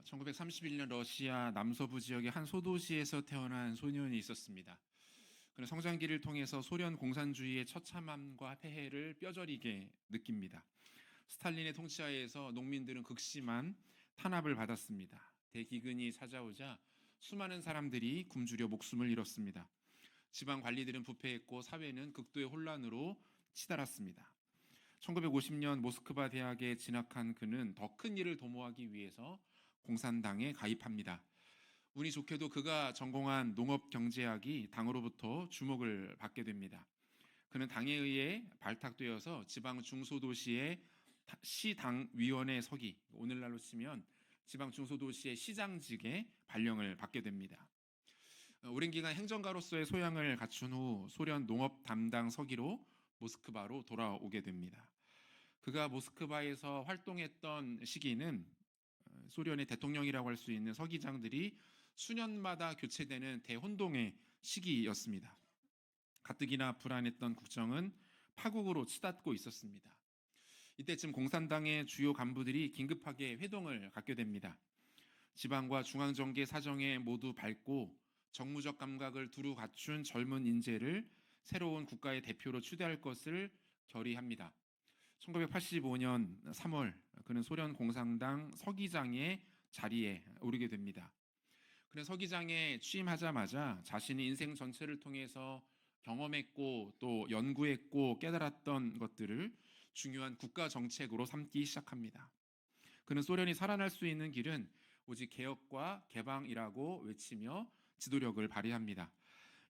1931년 러시아 남서부 지역의 한 소도시에서 태어난 소년이 있었습니다. 그는 성장기를 통해서 소련 공산주의의 처참함과 폐해를 뼈저리게 느낍니다. 스탈린의 통치하에서 농민들은 극심한 탄압을 받았습니다. 대기근이 찾아오자 수많은 사람들이 굶주려 목숨을 잃었습니다. 지방 관리들은 부패했고 사회는 극도의 혼란으로 치달았습니다. 1950년 모스크바 대학에 진학한 그는 더 큰 일을 도모하기 위해서 공산당에 가입합니다. 운이 좋게도 그가 전공한 농업경제학이 당으로부터 주목을 받게 됩니다. 그는 당에 의해 발탁되어서 지방 중소도시의 시당위원회 서기, 오늘날로 치면 지방 중소도시의 시장직에 발령을 받게 됩니다. 오랜 기간 행정가로서의 소양을 갖춘 후 소련 농업 담당 서기로 모스크바로 돌아오게 됩니다. 그가 모스크바에서 활동했던 시기는 소련의 대통령이라고 할 수 있는 서기장들이 수년마다 교체되는 대혼동의 시기였습니다. 가뜩이나 불안했던 국정은 파국으로 치닫고 있었습니다. 이때쯤 공산당의 주요 간부들이 긴급하게 회동을 갖게 됩니다. 지방과 중앙정계 사정에 모두 밝고 정무적 감각을 두루 갖춘 젊은 인재를 새로운 국가의 대표로 추대할 것을 결의합니다. 1985년 3월 그는 소련 공산당 서기장의 자리에 오르게 됩니다. 그는 서기장에 취임하자마자 자신의 인생 전체를 통해서 경험했고 또 연구했고 깨달았던 것들을 중요한 국가 정책으로 삼기 시작합니다. 그는 소련이 살아날 수 있는 길은 오직 개혁과 개방이라고 외치며 지도력을 발휘합니다.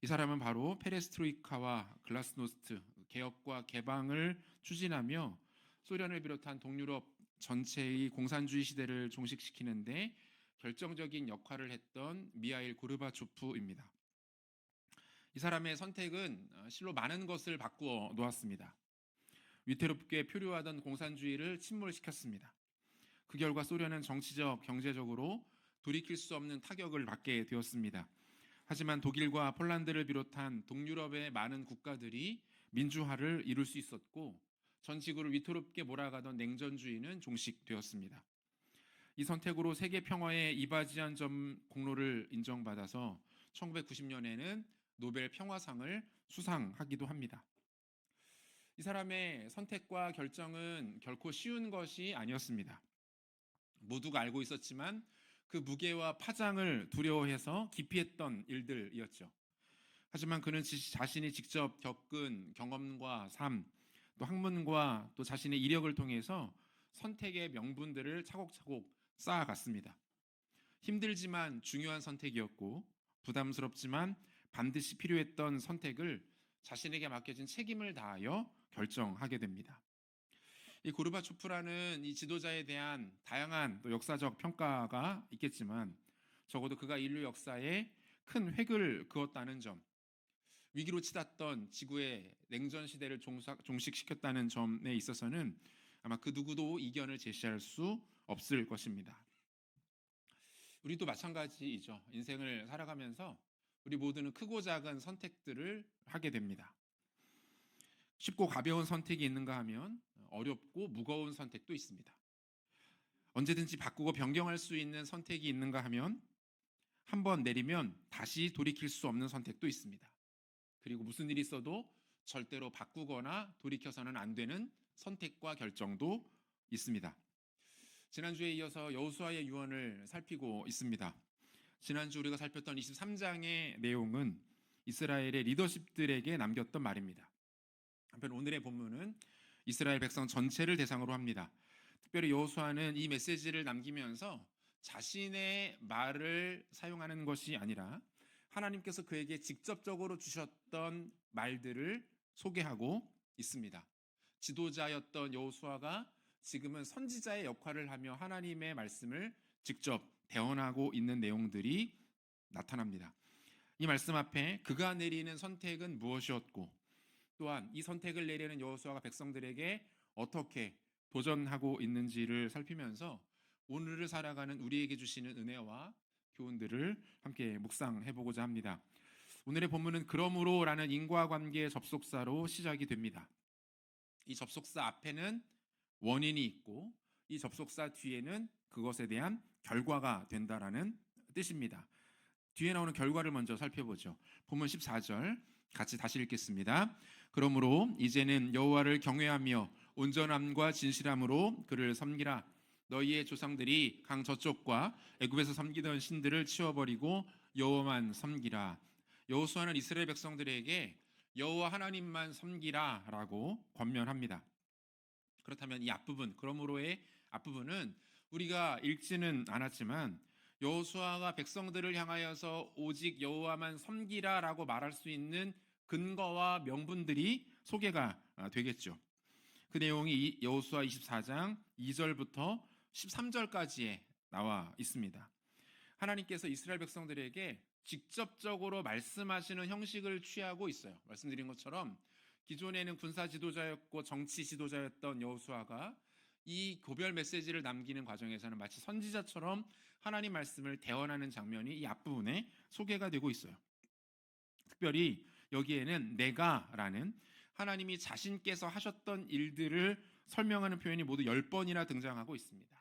이 사람은 바로 페레스트로이카와 글라스노스트, 개혁과 개방을 추진하며 소련을 비롯한 동유럽 전체의 공산주의 시대를 종식시키는데 결정적인 역할을 했던 미하일 고르바초프입니다. 이 사람의 선택은 실로 많은 것을 바꾸어 놓았습니다. 위태롭게 표류하던 공산주의를 침몰시켰습니다. 그 결과 소련은 정치적, 경제적으로 돌이킬 수 없는 타격을 받게 되었습니다. 하지만 독일과 폴란드를 비롯한 동유럽의 많은 국가들이 민주화를 이룰 수 있었고 전 지구를 위태롭게 몰아가던 냉전주의는 종식되었습니다. 이 선택으로 세계 평화에 이바지한 점 공로를 인정받아서 1990년에는 노벨 평화상을 수상하기도 합니다. 이 사람의 선택과 결정은 결코 쉬운 것이 아니었습니다. 모두가 알고 있었지만 그 무게와 파장을 두려워해서 기피했던 일들이었죠. 하지만 그는 자신이 직접 겪은 경험과 삶, 또 학문과 또 자신의 이력을 통해서 선택의 명분들을 차곡차곡 쌓아갔습니다. 힘들지만 중요한 선택이었고 부담스럽지만 반드시 필요했던 선택을 자신에게 맡겨진 책임을 다하여 결정하게 됩니다. 이 고르바초프라는 이 지도자에 대한 다양한 또 역사적 평가가 있겠지만 적어도 그가 인류 역사에 큰 획을 그었다는 점, 위기로 치닫던 지구의 냉전 시대를 종식시켰다는 점에 있어서는 아마 그 누구도 이견을 제시할 수 없을 것입니다. 우리도 마찬가지이죠. 인생을 살아가면서 우리 모두는 크고 작은 선택들을 하게 됩니다. 쉽고 가벼운 선택이 있는가 하면 어렵고 무거운 선택도 있습니다. 언제든지 바꾸고 변경할 수 있는 선택이 있는가 하면 한 번 내리면 다시 돌이킬 수 없는 선택도 있습니다. 그리고 무슨 일이 있어도 절대로 바꾸거나 돌이켜서는 안 되는 선택과 결정도 있습니다. 지난주에 이어서 여호수아의 유언을 살피고 있습니다. 지난주 우리가 살폈던 23장의 내용은 이스라엘의 리더십들에게 남겼던 말입니다. 한편 오늘의 본문은 이스라엘 백성 전체를 대상으로 합니다. 특별히 여호수아는 이 메시지를 남기면서 자신의 말을 사용하는 것이 아니라 하나님께서 그에게 직접적으로 주셨던 말들을 소개하고 있습니다. 지도자였던 여호수아가 지금은 선지자의 역할을 하며 하나님의 말씀을 직접 대언하고 있는 내용들이 나타납니다. 이 말씀 앞에 그가 내리는 선택은 무엇이었고 또한 이 선택을 내리는 여호수아가 백성들에게 어떻게 도전하고 있는지를 살피면서 오늘을 살아가는 우리에게 주시는 은혜와 교훈들을 함께 묵상해보고자 합니다. 오늘의 본문은 그러므로라는 인과관계 접속사로 시작이 됩니다. 이 접속사 앞에는 원인이 있고 이 접속사 뒤에는 그것에 대한 결과가 된다라는 뜻입니다. 뒤에 나오는 결과를 먼저 살펴보죠. 본문 14절 같이 다시 읽겠습니다. 그러므로 이제는 여호와를 경외하며 온전함과 진실함으로 그를 섬기라. 너희의 조상들이 강 저쪽과 애굽에서 섬기던 신들을 치워버리고 여호와만 섬기라. 여호수아는 이스라엘 백성들에게 여호와 하나님만 섬기라라고 권면합니다. 그렇다면 이 앞부분, 그러므로의 앞부분은 우리가 읽지는 않았지만 여호수아가 백성들을 향하여서 오직 여호와만 섬기라라고 말할 수 있는 근거와 명분들이 소개가 되겠죠. 그 내용이 여호수아 24장 2절부터 13절까지에 나와 있습니다. 하나님께서 이스라엘 백성들에게 직접적으로 말씀하시는 형식을 취하고 있어요. 말씀드린 것처럼 기존에는 군사 지도자였고 정치 지도자였던 여호수아가 이 고별 메시지를 남기는 과정에서는 마치 선지자처럼 하나님 말씀을 대언하는 장면이 이 앞부분에 소개가 되고 있어요. 특별히 여기에는 내가라는 하나님이 자신께서 하셨던 일들을 설명하는 표현이 모두 10번이나 등장하고 있습니다.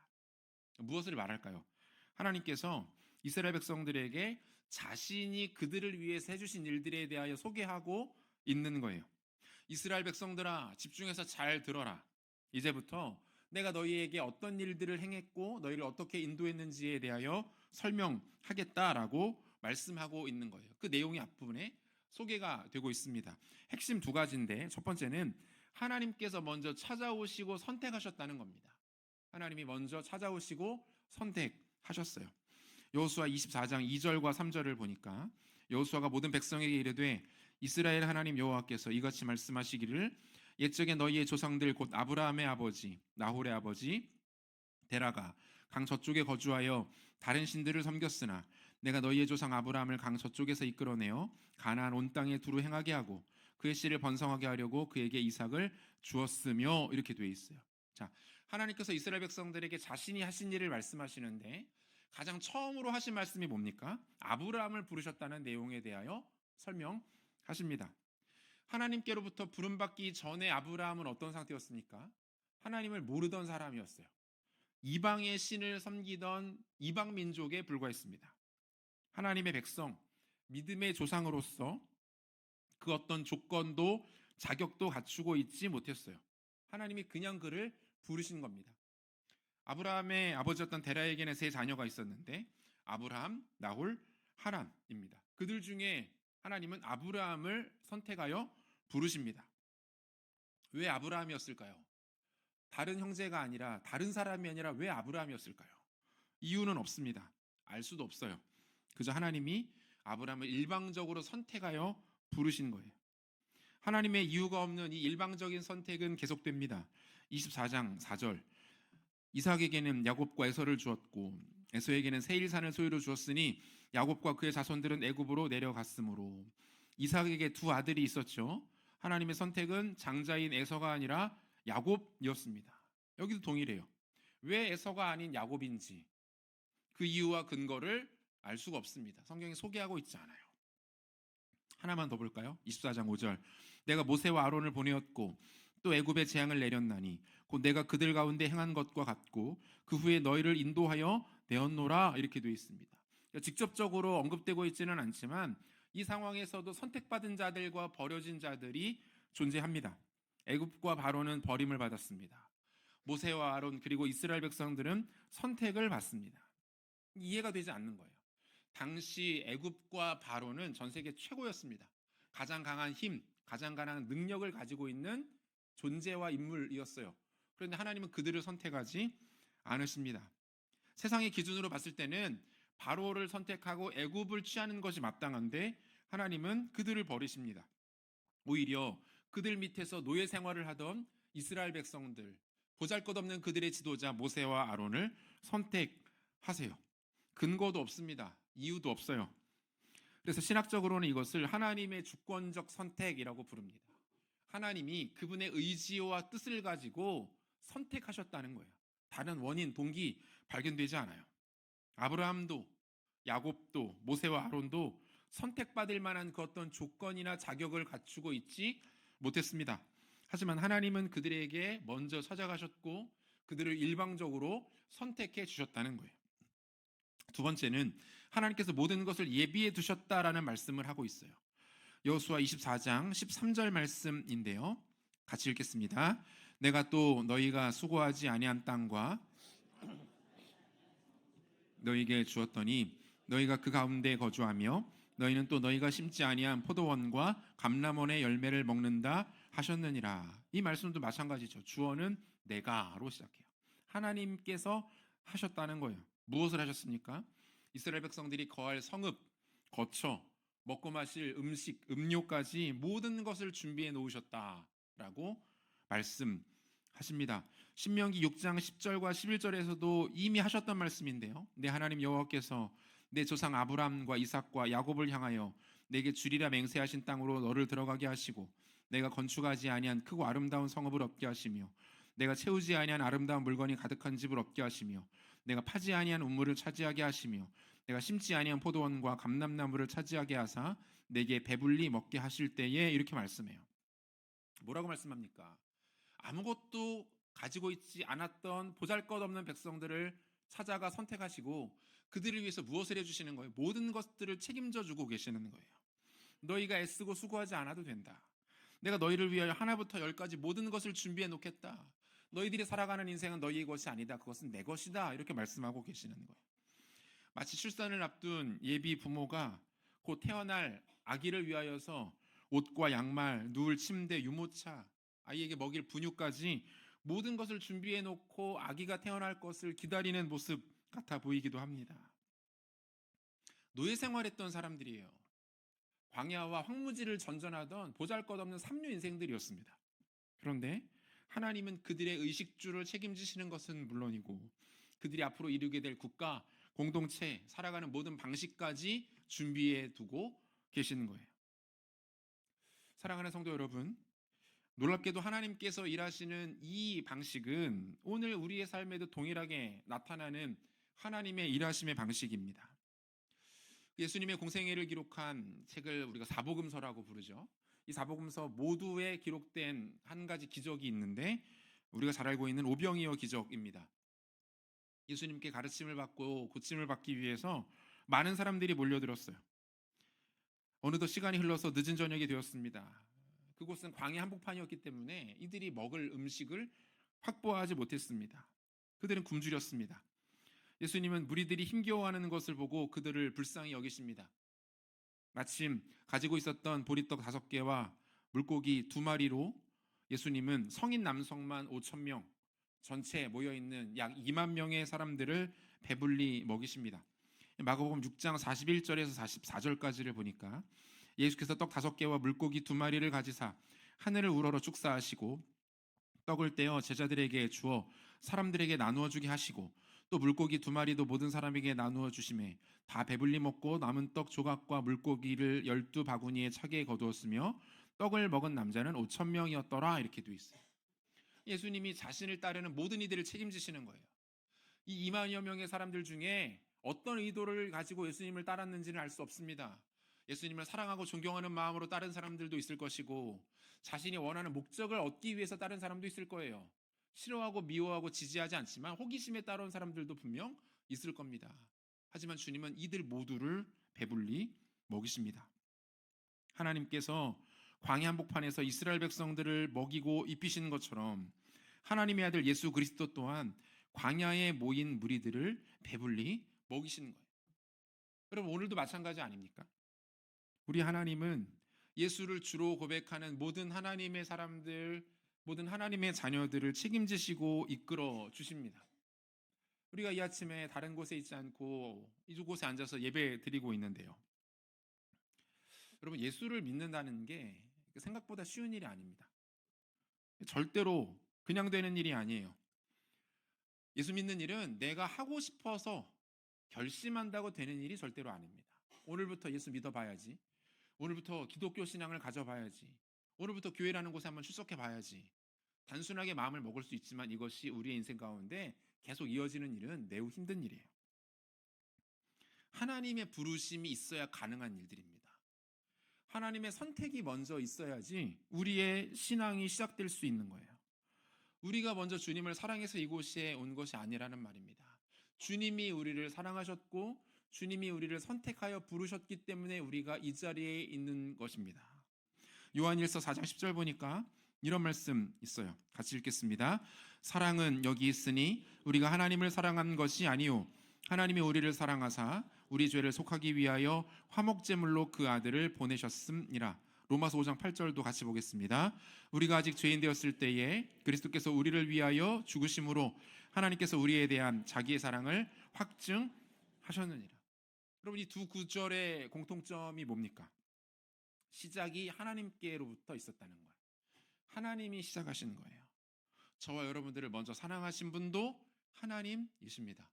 무엇을 말할까요? 하나님께서 이스라엘 백성들에게 자신이 그들을 위해서 해주신 일들에 대하여 소개하고 있는 거예요. 이스라엘 백성들아, 집중해서 잘 들어라. 이제부터 내가 너희에게 어떤 일들을 행했고 너희를 어떻게 인도했는지에 대하여 설명하겠다라고 말씀하고 있는 거예요. 그 내용이 앞부분에 소개가 되고 있습니다. 핵심 두 가지인데, 첫 번째는 하나님께서 먼저 찾아오시고 선택하셨다는 겁니다. 하나님이 먼저 찾아오시고 선택하셨어요. 여호수아 24장 2절과 3절을 보니까 여호수아가 모든 백성에게 이르되 이스라엘 하나님 여호와께서 이같이 말씀하시기를 옛적에 너희의 조상들 곧 아브라함의 아버지 나홀의 아버지 데라가 강 저쪽에 거주하여 다른 신들을 섬겼으나 내가 너희의 조상 아브라함을 강 저쪽에서 이끌어내어 가나안 온 땅에 두루 행하게 하고 그의 씨를 번성하게 하려고 그에게 이삭을 주었으며, 이렇게 되어 있어요. 자, 하나님께서 이스라엘 백성들에게 자신이 하신 일을 말씀하시는데 가장 처음으로 하신 말씀이 뭡니까? 아브라함을 부르셨다는 내용에 대하여 설명하십니다. 하나님께로부터 부름받기 전에 아브라함은 어떤 상태였습니까? 하나님을 모르던 사람이었어요. 이방의 신을 섬기던 이방 민족에 불과했습니다. 하나님의 백성, 믿음의 조상으로서 그 어떤 조건도 자격도 갖추고 있지 못했어요. 하나님이 그냥 그를 부르신 겁니다. 아브라함의 아버지였던 데라에게는 세 자녀가 있었는데 아브라함, 나홀, 하란입니다. 그들 중에 하나님은 아브라함을 선택하여 부르십니다. 왜 아브라함이었을까요? 다른 형제가 아니라, 다른 사람이 아니라 왜 아브라함이었을까요? 이유는 없습니다. 알 수도 없어요. 그저 하나님이 아브라함을 일방적으로 선택하여 부르신 거예요. 하나님의 이유가 없는 이 일방적인 선택은 계속됩니다. 24장 4절 이삭에게는 야곱과 에서를 주었고 에서에게는 세일산을 소유로 주었으니 야곱과 그의 자손들은 애굽으로 내려갔으므로. 이삭에게 두 아들이 있었죠. 하나님의 선택은 장자인 에서가 아니라 야곱이었습니다. 여기도 동일해요. 왜 에서가 아닌 야곱인지 그 이유와 근거를 알 수가 없습니다. 성경이 소개하고 있지 않아요. 하나만 더 볼까요? 24장 5절 내가 모세와 아론을 보내었고 또 애굽에 재앙을 내렸나니 곧 내가 그들 가운데 행한 것과 같고 그 후에 너희를 인도하여 내었노라, 이렇게 되어 있습니다. 그러니까 직접적으로 언급되고 있지는 않지만 이 상황에서도 선택받은 자들과 버려진 자들이 존재합니다. 애굽과 바로는 버림을 받았습니다. 모세와 아론 그리고 이스라엘 백성들은 선택을 받습니다. 이해가 되지 않는 거예요. 당시 애굽과 바로는 전 세계 최고였습니다. 가장 강한 힘, 가장 강한 능력을 가지고 있는 존재와 인물이었어요. 그런데 하나님은 그들을 선택하지 않으십니다. 세상의 기준으로 봤을 때는 바로를 선택하고 애굽을 취하는 것이 마땅한데 하나님은 그들을 버리십니다. 오히려 그들 밑에서 노예 생활을 하던 이스라엘 백성들, 보잘것없는 그들의 지도자 모세와 아론을 선택하세요. 근거도 없습니다. 이유도 없어요. 그래서 신학적으로는 이것을 하나님의 주권적 선택이라고 부릅니다. 하나님이 그분의 의지와 뜻을 가지고 선택하셨다는 거예요. 다른 원인, 동기 발견되지 않아요. 아브라함도 야곱도 모세와 아론도 선택받을 만한 그 어떤 조건이나 자격을 갖추고 있지 못했습니다. 하지만 하나님은 그들에게 먼저 찾아가셨고 그들을 일방적으로 선택해 주셨다는 거예요. 두 번째는 하나님께서 모든 것을 예비해 두셨다라는 말씀을 하고 있어요. 여호수아 24장 13절 말씀인데요. 같이 읽겠습니다. 내가 또 너희가 수고하지 아니한 땅과 너희에게 주었더니 너희가 그 가운데 거주하며 너희는 또 너희가 심지 아니한 포도원과 감람원의 열매를 먹는다 하셨느니라. 이 말씀도 마찬가지죠. 주어는 내가로 시작해요. 하나님께서 하셨다는 거예요. 무엇을 하셨습니까? 이스라엘 백성들이 거할 성읍, 거처, 먹고 마실 음식, 음료까지 모든 것을 준비해 놓으셨다라고 말씀하십니다. 신명기 6장 10절과 11절에서도 이미 하셨던 말씀인데요. 내 하나님 여호와께서 내 조상 아브람과 이삭과 야곱을 향하여 내게 주리라 맹세하신 땅으로 너를 들어가게 하시고 내가 건축하지 아니한 크고 아름다운 성읍을 얻게 하시며 내가 채우지 아니한 아름다운 물건이 가득한 집을 얻게 하시며 내가 파지 아니한 우물을 차지하게 하시며 내가 심지 아니한 포도원과 감람나무를 차지하게 하사 내게 배불리 먹게 하실 때에 이렇게 말씀해요. 뭐라고 말씀합니까? 아무것도 가지고 있지 않았던 보잘것없는 백성들을 찾아가 선택하시고 그들을 위해서 무엇을 해주시는 거예요? 모든 것들을 책임져 주고 계시는 거예요. 너희가 애쓰고 수고하지 않아도 된다. 내가 너희를 위하여 하나부터 열까지 모든 것을 준비해 놓겠다. 너희들이 살아가는 인생은 너희의 것이 아니다. 그것은 내 것이다. 이렇게 말씀하고 계시는 거예요. 마치 출산을 앞둔 예비 부모가 곧 태어날 아기를 위하여서 옷과 양말, 누울 침대, 유모차, 아이에게 먹일 분유까지 모든 것을 준비해 놓고 아기가 태어날 것을 기다리는 모습 같아 보이기도 합니다. 노예 생활했던 사람들이에요. 광야와 황무지를 전전하던 보잘것없는 삼류 인생들이었습니다. 그런데 하나님은 그들의 의식주를 책임지시는 것은 물론이고 그들이 앞으로 이루게 될 국가, 공동체, 살아가는 모든 방식까지 준비해 두고 계시는 거예요. 사랑하는 성도 여러분, 놀랍게도 하나님께서 일하시는 이 방식은 오늘 우리의 삶에도 동일하게 나타나는 하나님의 일하심의 방식입니다. 예수님의 공생애를 기록한 책을 우리가 사복음서라고 부르죠. 이 사복음서 모두에 기록된 한 가지 기적이 있는데 우리가 잘 알고 있는 오병이어 기적입니다. 예수님께 가르침을 받고 고침을 받기 위해서 많은 사람들이 몰려들었어요. 어느덧 시간이 흘러서 늦은 저녁이 되었습니다. 그곳은 광야 한복판이었기 때문에 이들이 먹을 음식을 확보하지 못했습니다. 그들은 굶주렸습니다. 예수님은 무리들이 힘겨워하는 것을 보고 그들을 불쌍히 여기십니다. 마침 가지고 있었던 보리떡 5개와 물고기 2마리로 예수님은 성인 남성만 5,000명, 전체 모여있는 약 2만 명의 사람들을 배불리 먹이십니다. 마가복음 6장 41절에서 44절까지를 보니까 예수께서 떡 5개와 물고기 2마리를 가지사 하늘을 우러러 축사하시고 떡을 떼어 제자들에게 주어 사람들에게 나누어 주게 하시고 또 물고기 2마리도 모든 사람에게 나누어 주심에 다 배불리 먹고 남은 떡 조각과 물고기를 12바구니에 차게 거두었으며 떡을 먹은 남자는 5,000명이었더라 이렇게 돼 있어요. 예수님이 자신을 따르는 모든 이들을 책임지시는 거예요. 이 2만여 명의 사람들 중에 어떤 의도를 가지고 예수님을 따랐는지는 알 수 없습니다. 예수님을 사랑하고 존경하는 마음으로 따른 사람들도 있을 것이고 자신이 원하는 목적을 얻기 위해서 따른 사람도 있을 거예요. 싫어하고 미워하고 지지하지 않지만 호기심에 따라온 사람들도 분명 있을 겁니다. 하지만 주님은 이들 모두를 배불리 먹이십니다. 하나님께서 광야 한복판에서 이스라엘 백성들을 먹이고 입히시는 것처럼 하나님의 아들 예수 그리스도 또한 광야에 모인 무리들을 배불리 먹이시는 거예요. 여러분 오늘도 마찬가지 아닙니까? 우리 하나님은 예수를 주로 고백하는 모든 하나님의 사람들, 모든 하나님의 자녀들을 책임지시고 이끌어 주십니다. 우리가 이 아침에 다른 곳에 있지 않고 이곳에 앉아서 예배 드리고 있는데요. 여러분 예수를 믿는다는 게 생각보다 쉬운 일이 아닙니다. 절대로 그냥 되는 일이 아니에요. 예수 믿는 일은 내가 하고 싶어서 결심한다고 되는 일이 절대로 아닙니다. 오늘부터 예수 믿어봐야지. 오늘부터 기독교 신앙을 가져봐야지. 오늘부터 교회라는 곳에 한번 출석해 봐야지. 단순하게 마음을 먹을 수 있지만 이것이 우리의 인생 가운데 계속 이어지는 일은 매우 힘든 일이에요. 하나님의 부르심이 있어야 가능한 일들입니다. 하나님의 선택이 먼저 있어야지 우리의 신앙이 시작될 수 있는 거예요. 우리가 먼저 주님을 사랑해서 이곳에 온 것이 아니라는 말입니다. 주님이 우리를 사랑하셨고 주님이 우리를 선택하여 부르셨기 때문에 우리가 이 자리에 있는 것입니다. 요한일서 4장 10절 보니까 이런 말씀 있어요. 같이 읽겠습니다. 사랑은 여기 있으니 우리가 하나님을 사랑한 것이 아니요 하나님이 우리를 사랑하사 우리 죄를 속하기 위하여 화목제물로 그 아들을 보내셨음이라. 로마서 5장 8절도 같이 보겠습니다. 우리가 아직 죄인 되었을 때에 그리스도께서 우리를 위하여 죽으심으로 하나님께서 우리에 대한 자기의 사랑을 확증하셨느니라. 여러분, 이 두 구절의 공통점이 뭡니까? 시작이 하나님께로부터 있었다는 거예요. 하나님이 시작하신 거예요. 저와 여러분들을 먼저 사랑하신 분도 하나님이십니다.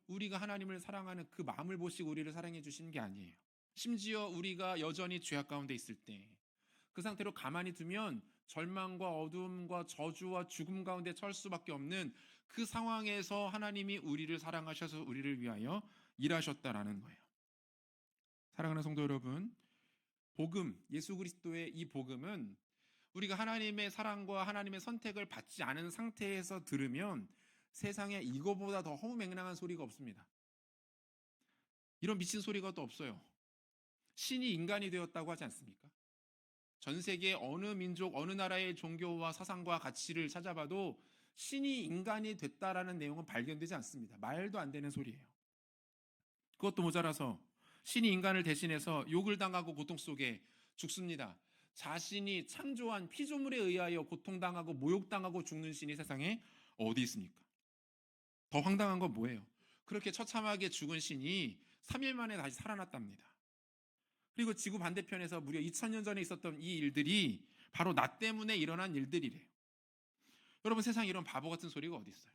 우리가 하나님을 사랑하는 그 마음을 보시고 우리를 사랑해 주신 게 아니에요. 심지어 우리가 여전히 죄악 가운데 있을 때 그 상태로 가만히 두면 절망과 어두움과 저주와 죽음 가운데 처할 수밖에 없는 그 상황에서 하나님이 우리를 사랑하셔서 우리를 위하여 일하셨다라는 거예요. 사랑하는 성도 여러분, 복음, 예수 그리스도의 이 복음은 우리가 하나님의 사랑과 하나님의 선택을 받지 않은 상태에서 들으면 세상에 이거보다 더 허무맹랑한 소리가 없습니다. 이런 미친 소리가 또 없어요. 신이 인간이 되었다고 하지 않습니까? 전 세계 어느 민족, 어느 나라의 종교와 사상과 가치를 찾아봐도 신이 인간이 됐다라는 내용은 발견되지 않습니다. 말도 안 되는 소리예요. 그것도 모자라서 신이 인간을 대신해서 욕을 당하고 고통 속에 죽습니다. 자신이 창조한 피조물에 의하여 고통당하고 모욕당하고 죽는 신이 세상에 어디 있습니까? 더 황당한 건 뭐예요? 그렇게 처참하게 죽은 신이 3일 만에 다시 살아났답니다. 그리고 지구 반대편에서 무려 2000년 전에 있었던 이 일들이 바로 나 때문에 일어난 일들이래요. 여러분, 세상에 이런 바보 같은 소리가 어디 있어요?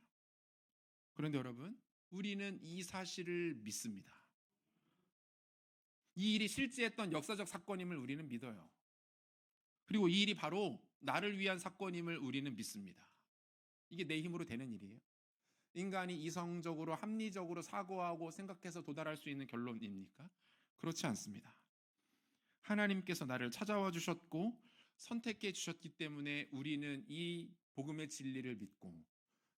그런데 여러분, 우리는 이 사실을 믿습니다. 이 일이 실제했던 역사적 사건임을 우리는 믿어요. 그리고 이 일이 바로 나를 위한 사건임을 우리는 믿습니다. 이게 내 힘으로 되는 일이에요? 인간이 이성적으로 합리적으로 사고하고 생각해서 도달할 수 있는 결론입니까? 그렇지 않습니다. 하나님께서 나를 찾아와 주셨고 선택해 주셨기 때문에 우리는 이 복음의 진리를 믿고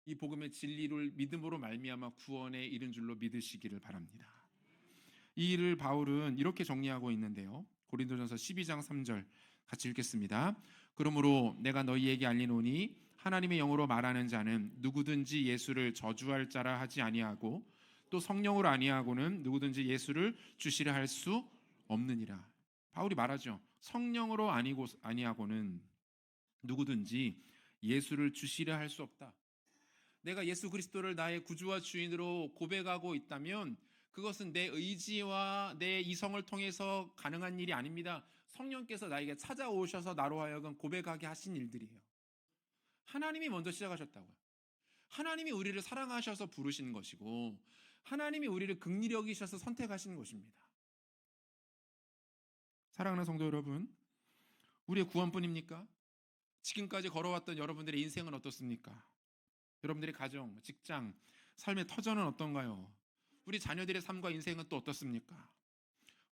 이 복음의 진리를 믿음으로 말미암아 구원에 이른 줄로 믿으시기를 바랍니다. 이 일을 바울은 이렇게 정리하고 있는데요. 고린도전서 12장 3절 같이 읽겠습니다. 그러므로 내가 너희에게 알리노니 하나님의 영으로 말하는 자는 누구든지 예수를 저주할 자라 하지 아니하고 또 성령으로 아니하고는 누구든지 예수를 주시라 할 수 없느니라. 바울이 말하죠. 성령으로 아니하고는 누구든지 예수를 주시려 할 수 없다. 내가 예수 그리스도를 나의 구주와 주인으로 고백하고 있다면 그것은 내 의지와 내 이성을 통해서 가능한 일이 아닙니다. 성령께서 나에게 찾아오셔서 나로 하여금 고백하게 하신 일들이에요. 하나님이 먼저 시작하셨다고요. 하나님이 우리를 사랑하셔서 부르신 것이고 하나님이 우리를 긍휼히 여기셔서 선택하신 것입니다. 사랑하는 성도 여러분, 우리의 구원뿐입니까? 지금까지 걸어왔던 여러분들의 인생은 어떻습니까? 여러분들의 가정, 직장, 삶의 터전은 어떤가요? 우리 자녀들의 삶과 인생은 또 어떻습니까?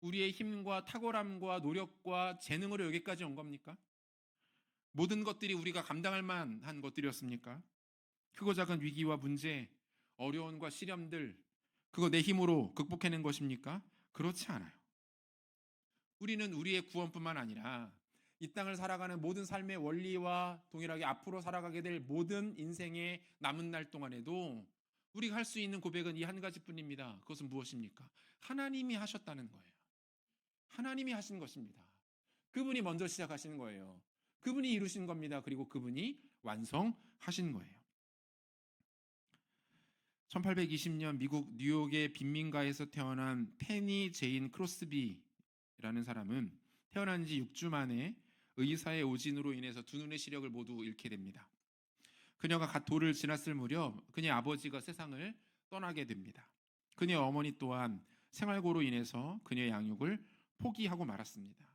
우리의 힘과 탁월함과 노력과 재능으로 여기까지 온 겁니까? 모든 것들이 우리가 감당할 만한 것들이었습니까? 크고 작은 위기와 문제, 어려움과 시련들, 그거 내 힘으로 극복해낸 것입니까? 그렇지 않아요. 우리는 우리의 구원뿐만 아니라 이 땅을 살아가는 모든 삶의 원리와 동일하게 앞으로 살아가게 될 모든 인생의 남은 날 동안에도 우리가 할 수 있는 고백은 이 한 가지뿐입니다. 그것은 무엇입니까? 하나님이 하셨다는 거예요. 하나님이 하신 것입니다. 그분이 먼저 시작하신 거예요. 그분이 이루신 겁니다. 그리고 그분이 완성하신 거예요. 1820년 미국 뉴욕의 빈민가에서 태어난 페니 제인 크로스비라는 사람은 태어난 지 6주 만에 의사의 오진으로 인해서 두 눈의 시력을 모두 잃게 됩니다. 그녀가 갓 돌을 지났을 무렵 그녀의 아버지가 세상을 떠나게 됩니다. 그녀의 어머니 또한 생활고로 인해서 그녀의 양육을 포기하고 말았습니다.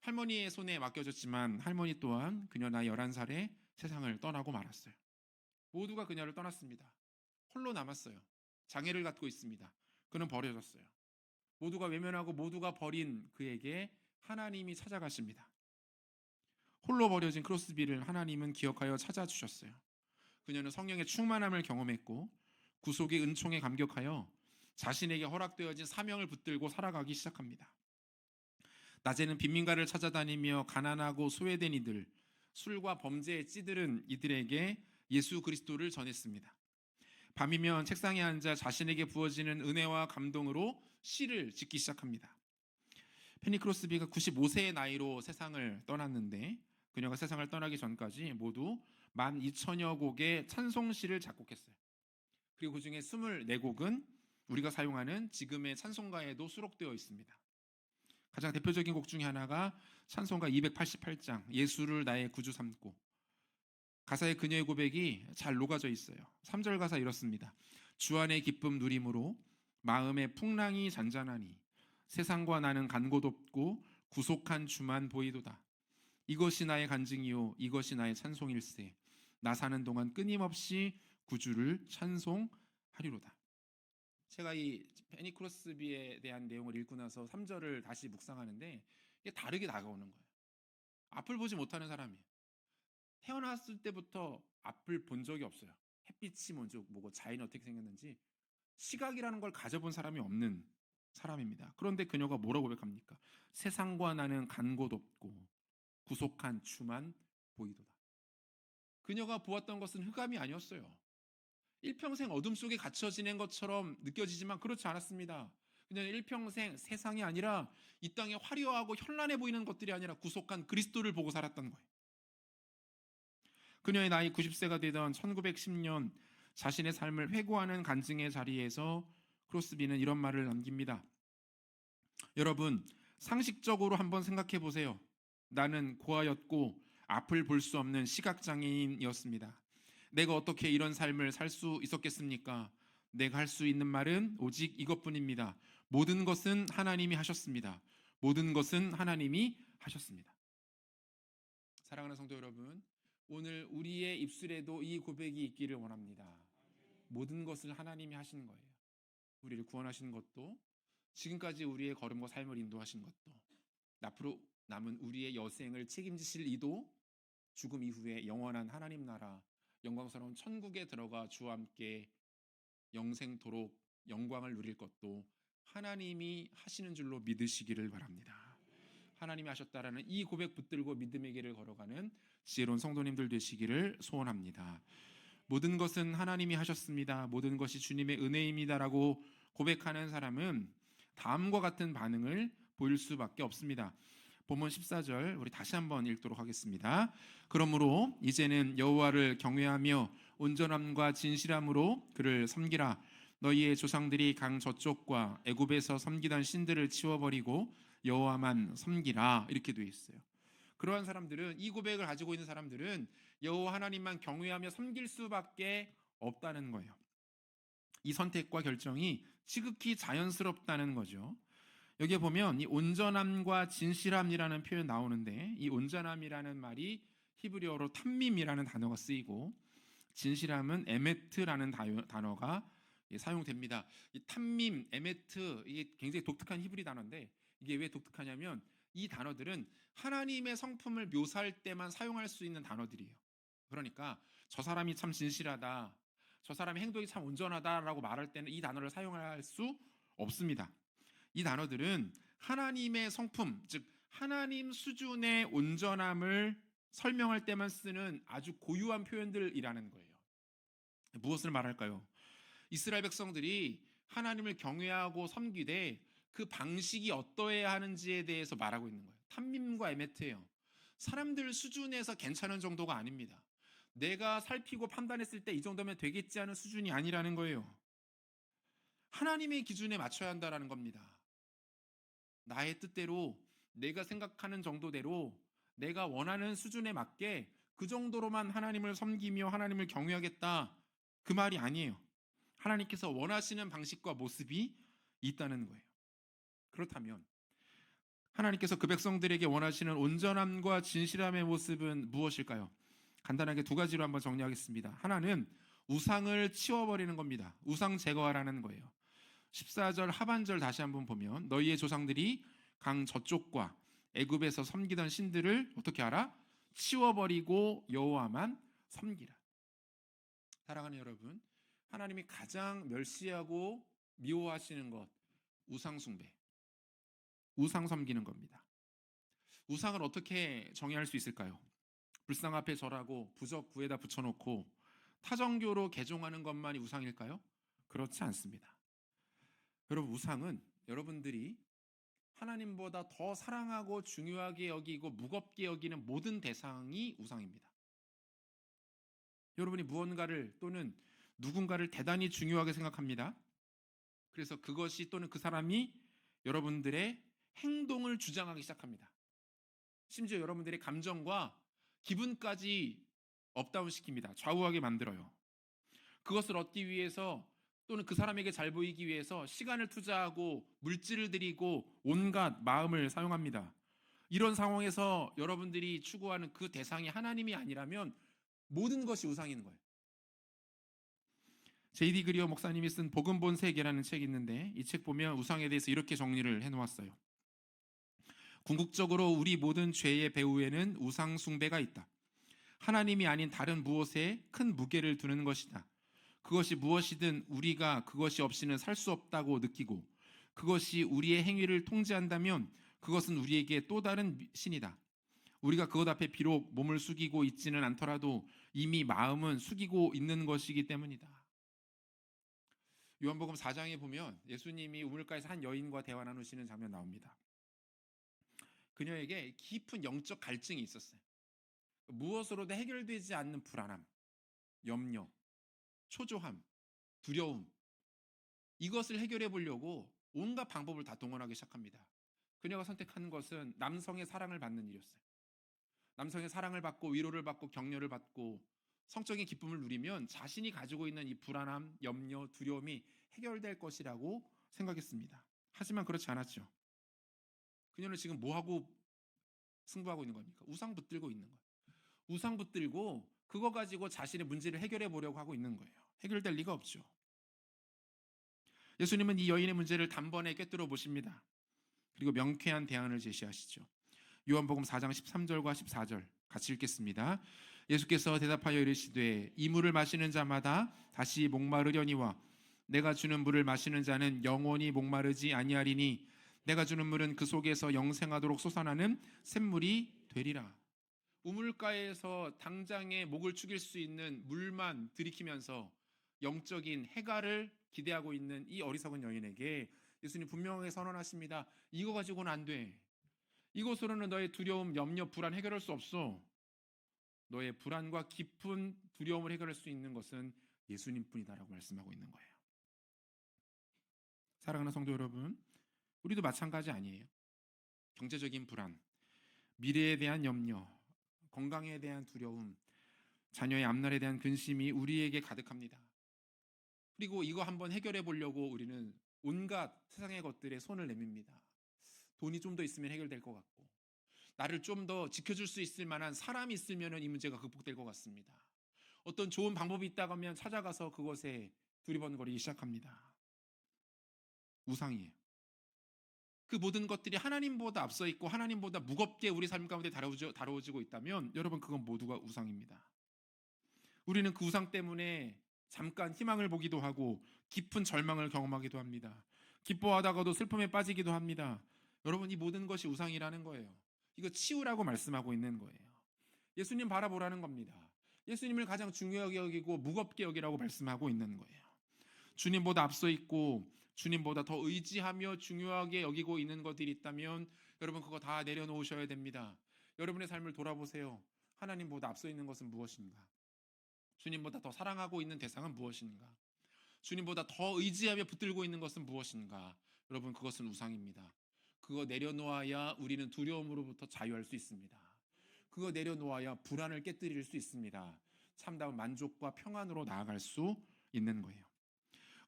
할머니의 손에 맡겨졌지만 할머니 또한 그녀 나이 11살에 세상을 떠나고 말았어요. 모두가 그녀를 떠났습니다. 홀로 남았어요. 장애를 갖고 있습니다. 그는 버려졌어요. 모두가 외면하고 모두가 버린 그에게 하나님이 찾아가십니다. 홀로 버려진 크로스비를 하나님은 기억하여 찾아주셨어요. 그녀는 성령의 충만함을 경험했고 구속의 은총에 감격하여 자신에게 허락되어진 사명을 붙들고 살아가기 시작합니다. 낮에는 빈민가를 찾아다니며 가난하고 소외된 이들, 술과 범죄에 찌들은 이들에게 예수 그리스도를 전했습니다. 밤이면 책상에 앉아 자신에게 부어지는 은혜와 감동으로 시를 짓기 시작합니다. 페니 크로스비가 95세의 나이로 세상을 떠났는데 그녀가 세상을 떠나기 전까지 모두 12,000여 곡의 찬송시를 작곡했어요. 그리고 그중에 24곡은 우리가 사용하는 지금의 찬송가에도 수록되어 있습니다. 가장 대표적인 곡 중에 하나가 찬송가 288장 예수를 나의 구주 삼고, 가사에 그녀의 고백이 잘 녹아져 있어요. 3절 가사 이렇습니다. 주 안의 기쁨 누림으로 마음의 풍랑이 잔잔하니 세상과 나는 간 곳 없고 구속한 주만 보이도다. 이것이 나의 간증이요 이것이 나의 찬송일세. 나 사는 동안 끊임없이 구주를 찬송하리로다. 제가 이 페니 크로스비에 대한 내용을 읽고 나서 3절을 다시 묵상하는데 이게 다르게 다가오는 거예요. 앞을 보지 못하는 사람이에요. 태어났을 때부터 앞을 본 적이 없어요. 햇빛이 먼저 뭐고 자연이 어떻게 생겼는지 시각이라는 걸 가져본 사람이 없는 사람입니다. 그런데 그녀가 뭐라고 고백합니까? 세상과 나는 간 곳 없고 구속한 주만 보이도다. 그녀가 보았던 것은 흑암이 아니었어요. 일평생 어둠 속에 갇혀 지낸 것처럼 느껴지지만 그렇지 않았습니다. 그녀는 일평생 세상이 아니라 이 땅에 화려하고 현란해 보이는 것들이 아니라 구속한 그리스도를 보고 살았던 거예요. 그녀의 나이 90세가 되던 1910년 자신의 삶을 회고하는 간증의 자리에서 크로스비는 이런 말을 남깁니다. 여러분, 상식적으로 한번 생각해 보세요. 나는 고아였고 앞을 볼 수 없는 시각장애인이었습니다. 내가 어떻게 이런 삶을 살 수 있었겠습니까? 내가 할 수 있는 말은 오직 이것뿐입니다. 모든 것은 하나님이 하셨습니다. 모든 것은 하나님이 하셨습니다. 사랑하는 성도 여러분, 오늘 우리의 입술에도 이 고백이 있기를 원합니다. 모든 것을 하나님이 하신 거예요. 우리를 구원하신 것도, 지금까지 우리의 걸음과 삶을 인도하신 것도, 앞으로 남은 우리의 여생을 책임지실 이도, 죽음 이후에 영원한 하나님 나라, 영광스러운 천국에 들어가 주와 함께 영생토록 영광을 누릴 것도 하나님이 하시는 줄로 믿으시기를 바랍니다. 하나님이 하셨다라는 이 고백 붙들고 믿음의 길을 걸어가는 지혜로운 성도님들 되시기를 소원합니다. 모든 것은 하나님이 하셨습니다. 모든 것이 주님의 은혜입니다라고 고백하는 사람은 다음과 같은 반응을 보일 수밖에 없습니다. 본문 14절 우리 다시 한번 읽도록 하겠습니다. 그러므로 이제는 여호와를 경외하며 온전함과 진실함으로 그를 섬기라. 너희의 조상들이 강 저쪽과 애굽에서 섬기던 신들을 치워버리고 여호와만 섬기라. 이렇게 되어 있어요. 그러한 사람들은, 이 고백을 가지고 있는 사람들은 여호와 하나님만 경외하며 섬길 수밖에 없다는 거예요. 이 선택과 결정이 지극히 자연스럽다는 거죠. 여기에 보면 이 온전함과 진실함이라는 표현 나오는데, 이 온전함이라는 말이 히브리어로 탐밈이라는 단어가 쓰이고 진실함은 에메트라는 단어가 사용됩니다. 이 탐밈, 에메트, 이게 굉장히 독특한 히브리 단어인데, 이게 왜 독특하냐면 이 단어들은 하나님의 성품을 묘사할 때만 사용할 수 있는 단어들이에요. 그러니까 저 사람이 참 진실하다, 저 사람의 행동이 참 온전하다라고 말할 때는 이 단어를 사용할 수 없습니다. 이 단어들은 하나님의 성품, 즉 하나님 수준의 온전함을 설명할 때만 쓰는 아주 고유한 표현들이라는 거예요. 무엇을 말할까요? 이스라엘 백성들이 하나님을 경외하고 섬기되 그 방식이 어떠해야 하는지에 대해서 말하고 있는 거예요. 탐밈과 에메트예요. 사람들 수준에서 괜찮은 정도가 아닙니다. 내가 살피고 판단했을 때 이 정도면 되겠지 하는 수준이 아니라는 거예요. 하나님의 기준에 맞춰야 한다는 겁니다. 나의 뜻대로, 내가 생각하는 정도대로, 내가 원하는 수준에 맞게 그 정도로만 하나님을 섬기며 하나님을 경외하겠다, 그 말이 아니에요. 하나님께서 원하시는 방식과 모습이 있다는 거예요. 그렇다면 하나님께서 그 백성들에게 원하시는 온전함과 진실함의 모습은 무엇일까요? 간단하게 두 가지로 한번 정리하겠습니다. 하나는 우상을 치워버리는 겁니다. 우상 제거하라는 거예요. 14절 하반절 다시 한번 보면 너희의 조상들이 강 저쪽과 애굽에서 섬기던 신들을 어떻게 하라? 치워버리고 여호와만 섬기라. 사랑하는 여러분, 하나님이 가장 멸시하고 미워하시는 것, 우상 숭배, 우상 섬기는 겁니다. 우상을 어떻게 정의할 수 있을까요? 불상 앞에 절하고 부적 구에다 붙여놓고 타정교로 개종하는 것만이 우상일까요? 그렇지 않습니다. 여러분, 우상은 여러분들이 하나님보다 더 사랑하고 중요하게 여기고 무겁게 여기는 모든 대상이 우상입니다. 여러분이 무언가를 또는 누군가를 대단히 중요하게 생각합니다. 그래서 그것이 또는 그 사람이 여러분들의 행동을 주장하기 시작합니다. 심지어 여러분들의 감정과 기분까지 업다운 시킵니다. 좌우하게 만들어요. 그것을 얻기 위해서 또는 그 사람에게 잘 보이기 위해서 시간을 투자하고 물질을 들이고 온갖 마음을 사용합니다. 이런 상황에서 여러분들이 추구하는 그 대상이 하나님이 아니라면 모든 것이 우상인 거예요. 제이디 그리어 목사님이 쓴 복음 본 세계라는 책이 있는데 이 책 보면 우상에 대해서 이렇게 정리를 해놓았어요. 궁극적으로 우리 모든 죄의 배후에는 우상 숭배가 있다. 하나님이 아닌 다른 무엇에 큰 무게를 두는 것이다. 그것이 무엇이든 우리가 그것이 없이는 살 수 없다고 느끼고 그것이 우리의 행위를 통제한다면 그것은 우리에게 또 다른 신이다. 우리가 그것 앞에 비록 몸을 숙이고 있지는 않더라도 이미 마음은 숙이고 있는 것이기 때문이다. 요한복음 4장에 보면 예수님이 우물가에서 한 여인과 대화 나누시는 장면 나옵니다. 그녀에게 깊은 영적 갈증이 있었어요. 무엇으로도 해결되지 않는 불안함, 염려, 초조함, 두려움, 이것을 해결해 보려고 온갖 방법을 다 동원하기 시작합니다. 그녀가 선택한 것은 남성의 사랑을 받는 일이었어요. 남성의 사랑을 받고 위로를 받고 격려를 받고 성적인 기쁨을 누리면 자신이 가지고 있는 이 불안함, 염려, 두려움이 해결될 것이라고 생각했습니다. 하지만 그렇지 않았죠. 그녀는 지금 뭐하고 승부하고 있는 겁니까? 우상 붙들고 있는 거예요. 우상 붙들고 그거 가지고 자신의 문제를 해결해 보려고 하고 있는 거예요. 해결될 리가 없죠. 예수님은 이 여인의 문제를 단번에 꿰뚫어 보십니다. 그리고 명쾌한 대안을 제시하시죠. 요한복음 4장 13절과 14절 같이 읽겠습니다. 예수께서 대답하여 이르시되 이 물을 마시는 자마다 다시 목마르려니와 내가 주는 물을 마시는 자는 영원히 목마르지 아니하리니 내가 주는 물은 그 속에서 영생하도록 솟아나는 샘물이 되리라. 우물가에서 당장에 목을 축일 수 있는 물만 들이키면서 영적인 해갈을 기대하고 있는 이 어리석은 여인에게 예수님 분명하게 선언하십니다. 이거 가지고는 안 돼. 이것으로는 너의 두려움, 염려, 불안 해결할 수 없어. 너의 불안과 깊은 두려움을 해결할 수 있는 것은 예수님뿐이다라고 말씀하고 있는 거예요. 사랑하는 성도 여러분, 우리도 마찬가지 아니에요. 경제적인 불안, 미래에 대한 염려, 건강에 대한 두려움, 자녀의 앞날에 대한 근심이 우리에게 가득합니다. 그리고 이거 한번 해결해 보려고 우리는 온갖 세상의 것들에 손을 내밉니다. 돈이 좀 더 있으면 해결될 것 같고 나를 좀 더 지켜줄 수 있을 만한 사람이 있으면 이 문제가 극복될 것 같습니다. 어떤 좋은 방법이 있다고 하면 찾아가서 그것에 두리번거리기 시작합니다. 우상이에요. 그 모든 것들이 하나님보다 앞서 있고 하나님보다 무겁게 우리 삶 가운데 다루어지고 있다면 여러분 그건 모두가 우상입니다. 우리는 그 우상 때문에 잠깐 희망을 보기도 하고 깊은 절망을 경험하기도 합니다. 기뻐하다가도 슬픔에 빠지기도 합니다. 여러분 이 모든 것이 우상이라는 거예요. 이거 치우라고 말씀하고 있는 거예요. 예수님 바라보라는 겁니다. 예수님을 가장 중요하게 여기고 무겁게 여기라고 말씀하고 있는 거예요. 주님보다 앞서 있고 주님보다 더 의지하며 중요하게 여기고 있는 것들이 있다면 여러분 그거 다 내려놓으셔야 됩니다. 여러분의 삶을 돌아보세요. 하나님보다 앞서 있는 것은 무엇인가? 주님보다 더 사랑하고 있는 대상은 무엇인가? 주님보다 더 의지하며 붙들고 있는 것은 무엇인가? 여러분 그것은 우상입니다. 그거 내려놓아야 우리는 두려움으로부터 자유할 수 있습니다. 그거 내려놓아야 불안을 깨뜨릴 수 있습니다. 참다운 만족과 평안으로 나아갈 수 있는 거예요.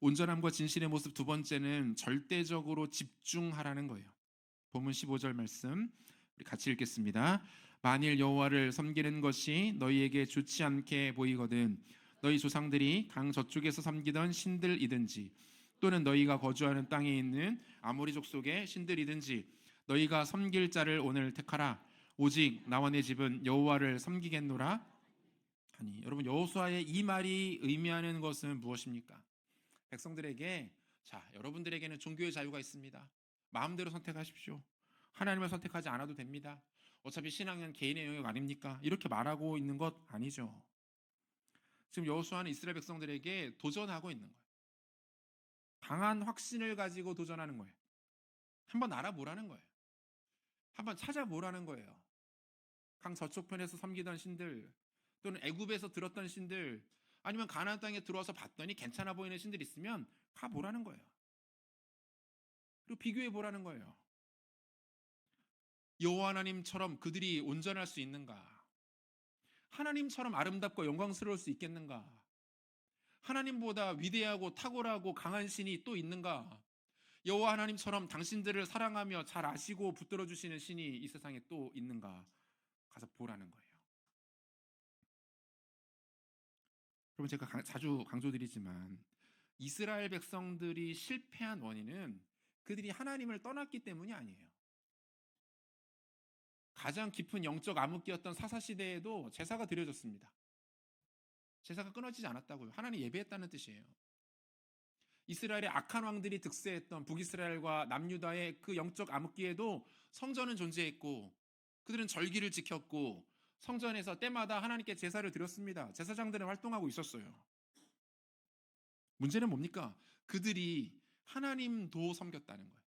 온전함과 진실의 모습 두 번째는 절대적으로 집중하라는 거예요. 본문 15절 말씀 우리 같이 읽겠습니다. 만일 여호와를 섬기는 것이 너희에게 좋지 않게 보이거든 너희 조상들이 강 저쪽에서 섬기던 신들이든지 또는 너희가 거주하는 땅에 있는 아모리 족속의 신들이든지 너희가 섬길 자를 오늘 택하라. 오직 나와 내 집은 여호와를 섬기겠노라 하니. 여러분, 여호수아의 이 말이 의미하는 것은 무엇입니까? 백성들에게, 자, 여러분들에게는 종교의 자유가 있습니다. 마음대로 선택하십시오. 하나님을 선택하지 않아도 됩니다. 어차피 신앙은 개인의 영역 아닙니까? 이렇게 말하고 있는 것 아니죠. 지금 여호수아는 이스라엘 백성들에게 도전하고 있는 거예요. 강한 확신을 가지고 도전하는 거예요. 한번 알아보라는 거예요. 한번 찾아보라는 거예요. 강 저쪽 편에서 섬기던 신들, 또는 애굽에서 들었던 신들, 아니면 가나안 땅에 들어와서 봤더니 괜찮아 보이는 신들 있으면 가보라는 거예요. 그리고 비교해 보라는 거예요. 여호와 하나님처럼 그들이 온전할 수 있는가? 하나님처럼 아름답고 영광스러울 수 있겠는가? 하나님보다 위대하고 탁월하고 강한 신이 또 있는가? 여호와 하나님처럼 당신들을 사랑하며 잘 아시고 붙들어 주시는 신이 이 세상에 또 있는가? 가서 보라는 거예요. 여러분, 제가 자주 강조드리지만 이스라엘 백성들이 실패한 원인은 그들이 하나님을 떠났기 때문이 아니에요. 가장 깊은 영적 암흑기였던 사사시대에도 제사가 드려졌습니다. 제사가 끊어지지 않았다고요. 하나님 예배했다는 뜻이에요. 이스라엘의 악한 왕들이 득세했던 북이스라엘과 남유다의 그 영적 암흑기에도 성전은 존재했고, 그들은 절기를 지켰고, 성전에서 때마다 하나님께 제사를 드렸습니다. 제사장들은 활동하고 있었어요. 문제는 뭡니까? 그들이 하나님도 섬겼다는 거예요.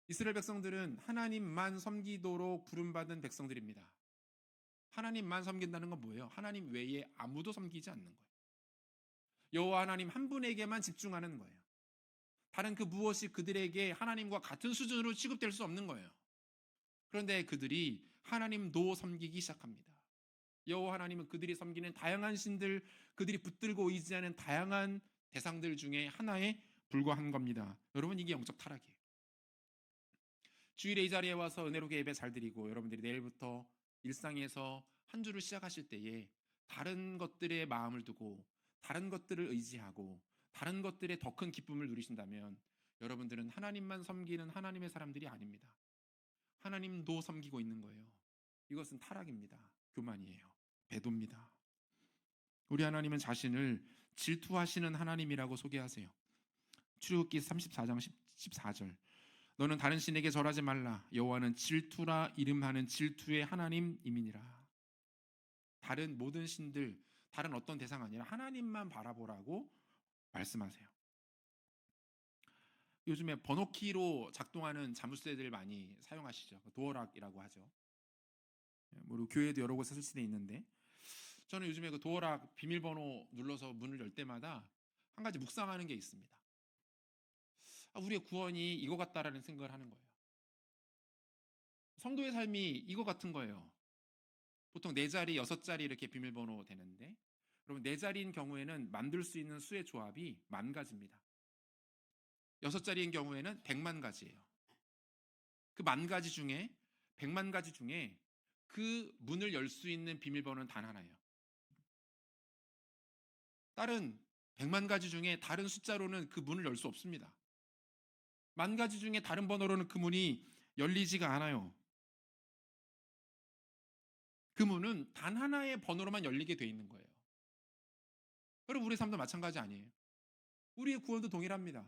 이스라엘 백성들은 하나님만 섬기도록 부름받은 백성들입니다. 하나님만 섬긴다는 건 뭐예요? 하나님 외에 아무도 섬기지 않는 거예요. 여호와 하나님 한 분에게만 집중하는 거예요. 다른 그 무엇이 그들에게 하나님과 같은 수준으로 취급될 수 없는 거예요. 그런데 그들이 하나님도 섬기기 시작합니다. 여호와 하나님은 그들이 섬기는 다양한 신들, 그들이 붙들고 의지하는 다양한 대상들 중에 하나에 불과한 겁니다. 여러분, 이게 영적 타락이에요. 주일에 이 자리에 와서 은혜롭게 예배 잘 드리고, 여러분들이 내일부터 일상에서 한 주를 시작하실 때에 다른 것들에 마음을 두고, 다른 것들을 의지하고, 다른 것들에 더 큰 기쁨을 누리신다면 여러분들은 하나님만 섬기는 하나님의 사람들이 아닙니다. 하나님도 섬기고 있는 거예요. 이것은 타락입니다. 교만이에요. 배도입니다. 우리 하나님은 자신을 질투하시는 하나님이라고 소개하세요. 출애굽기 34장 14절. 너는 다른 신에게 절하지 말라. 여호와는 질투라 이름하는 질투의 하나님이니라. 다른 모든 신들, 다른 어떤 대상 아니라 하나님만 바라보라고 말씀하세요. 요즘에 번호키로 작동하는 자물쇠들 많이 사용하시죠. 도어락이라고 하죠. 우리 교회도 여러 곳에 설치되어 있는데, 저는 요즘에 그 도어락 비밀번호 눌러서 문을 열 때마다 한 가지 묵상하는 게 있습니다. 우리의 구원이 이거 같다라는 생각을 하는 거예요. 성도의 삶이 이거 같은 거예요. 보통 4자리, 6자리 이렇게 비밀번호 되는데, 여러분 4자리인 경우에는 만들 수 있는 수의 조합이 10,000가지입니다. 6자리인 경우에는 1,000,000가지예요. 그 10,000가지 중에 1,000,000가지 중에 그 문을 열 수 있는 비밀번호는 단 하나예요. 다른 1,000,000가지 중에 다른 숫자로는 그 문을 열 수 없습니다. 10,000가지 중에 다른 번호로는 그 문이 열리지가 않아요. 그 문은 단 하나의 번호로만 열리게 돼 있는 거예요. 여러분, 우리 삶도 마찬가지 아니에요? 우리의 구원도 동일합니다.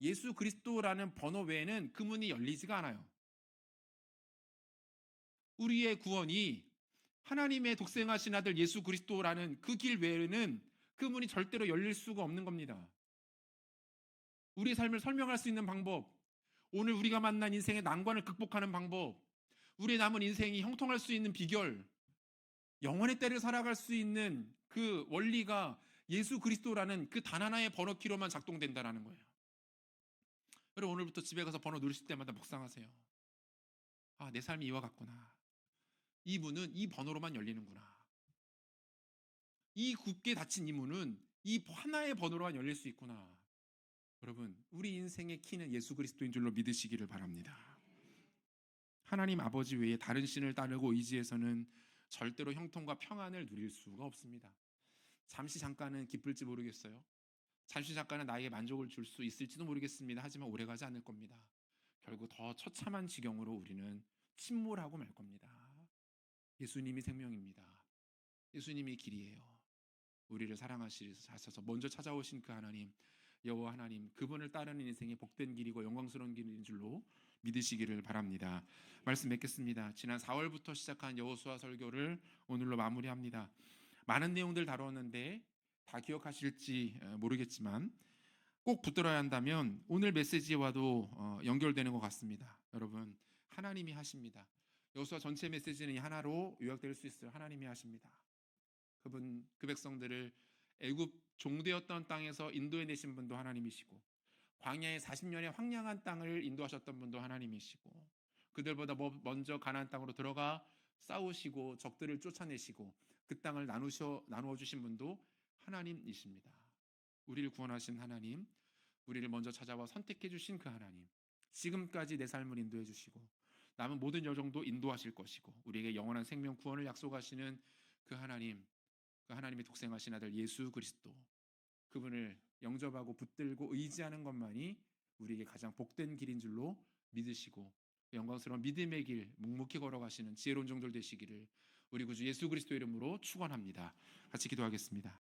예수 그리스도라는 번호 외에는 그 문이 열리지가 않아요. 우리의 구원이 하나님의 독생하신 아들 예수 그리스도라는 그 길 외에는 그 문이 절대로 열릴 수가 없는 겁니다. 우리의 삶을 설명할 수 있는 방법, 오늘 우리가 만난 인생의 난관을 극복하는 방법, 우리의 남은 인생이 형통할 수 있는 비결, 영원의 때를 살아갈 수 있는 그 원리가 예수 그리스도라는 그 단 하나의 번호키로만 작동된다는 거예요. 여러분, 오늘부터 집에 가서 번호 누르실 때마다 묵상하세요. 아, 내 삶이 이와 같구나. 이 문은 이 번호로만 열리는구나. 이 굳게 닫힌 이 문은 이 하나의 번호로만 열릴 수 있구나. 여러분, 우리 인생의 키는 예수 그리스도인 줄로 믿으시기를 바랍니다. 하나님 아버지 외에 다른 신을 따르고 의지해서는 절대로 형통과 평안을 누릴 수가 없습니다. 잠시 잠깐은 기쁠지 모르겠어요. 잠시 잠깐은 나에게 만족을 줄 수 있을지도 모르겠습니다. 하지만 오래가지 않을 겁니다. 결국 더 처참한 지경으로 우리는 침몰하고 말 겁니다. 예수님이 생명입니다. 예수님이 길이에요. 우리를 사랑하셔서 먼저 찾아오신 그 하나님, 여호와 하나님, 그분을 따르는 인생이 복된 길이고 영광스러운 길인 줄로 믿으시기를 바랍니다. 말씀 맺겠습니다. 지난 4월부터 시작한 여호수아 설교를 오늘로 마무리합니다. 많은 내용들 다루었는데 다 기억하실지 모르겠지만 꼭 붙들어야 한다면 오늘 메시지와도 연결되는 것 같습니다. 여러분, 하나님이 하십니다. 여호수아 전체 메시지는 이 하나로 요약될 수 있어요. 하나님이 하십니다. 그 백성들을 애굽 종되었던 땅에서 인도해 내신 분도 하나님이시고, 광야의 40년의 황량한 땅을 인도하셨던 분도 하나님이시고, 그들보다 먼저 가나안 땅으로 들어가 싸우시고 적들을 쫓아내시고 그 땅을 나누어 주신 분도 하나님이십니다. 우리를 구원하신 하나님, 우리를 먼저 찾아와 선택해 주신 그 하나님, 지금까지 내 삶을 인도해 주시고 남은 모든 여정도 인도하실 것이고 우리에게 영원한 생명 구원을 약속하시는 그 하나님, 그 하나님의 독생하신 아들 예수 그리스도, 그분을 영접하고 붙들고 의지하는 것만이 우리에게 가장 복된 길인 줄로 믿으시고 영광스러운 믿음의 길 묵묵히 걸어가시는 지혜로운 종들 되시기를 우리 구주 예수 그리스도 이름으로 축원합니다. 같이 기도하겠습니다.